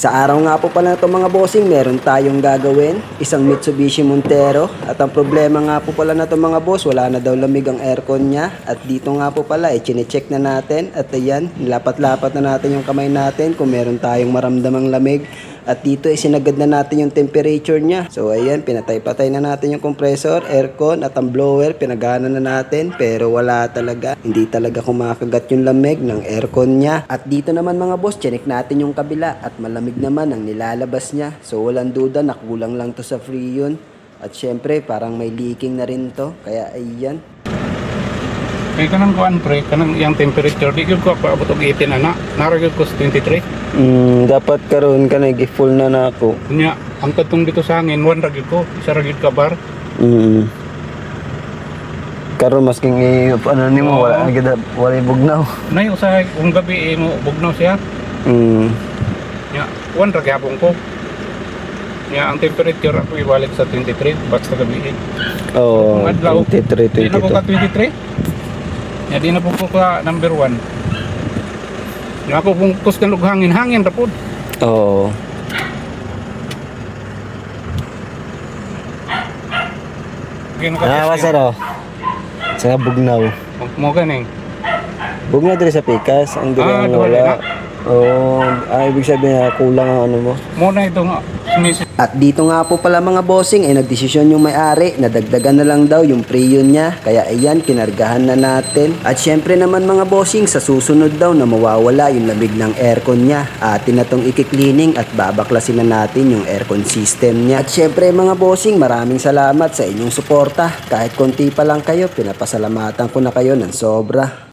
Sa araw nga po pala ito mga bossing, meron tayong gagawin, isang Mitsubishi Montero. At ang problema nga po pala na ito mga boss, wala na daw lamig ang aircon niya. At dito nga po pala, chinecheck na natin. At ayan, nilapat-lapat na natin yung kamay natin kung meron tayong maramdamang lamig. At dito sinagad na natin yung temperature niya. So ayan, pinatay-patay na natin yung compressor, aircon at ang blower, pinagana na natin. Pero wala talaga, hindi talaga kumakagat yung lamig ng aircon niya. At dito naman mga boss, check natin yung kabila at malamig naman ang nilalabas niya. So walang duda, nakulang lang to sa Freon. At syempre, parang may leaking na rin to. Kaya ayan. Kaya kanang kuan pre, kanang yung temperature, di ko paabot og 18 ana, naragod ko sa 23. Dapat karon ka nag-full na nako. Kunya, ang katong dito sa hangin, 1 ragid ko, isa ragid ka bar. Karon mas king ano nimo, wala wala bugnaw. Nay usahay kung gabi mo bugnaw siya. Nya, 1 ragid hapon ko. Nya ang temperature ako ibalik sa 23 basta gabi. Oh, Kung adlaw, 23, Di na ko 22. ka 23. Ya di na po ko ka number 1. Nga ako kung kuskan og hangin ra pud. Oo. Wasaro. Sa bugnaw. Mo ganing. Bugnaw diri sa pikas, ang diri ang wala na. wala. Oo, ibig sabihin na kulang ang ano mo. Mo na itong sinisi. At dito nga po pala mga bossing ay nagdesisyon yung may-ari na dagdagan na lang daw yung Freon niya. Kaya ayan, kinargahan na natin. At syempre naman mga bossing, sa susunod daw na mawawala yung lamig ng aircon niya. Atin na tong ikiklining at babaklasin na natin yung aircon system niya. At syempre mga bossing, maraming salamat sa inyong suporta. Kahit konti pa lang kayo, pinapasalamatan ko na kayo ng sobra.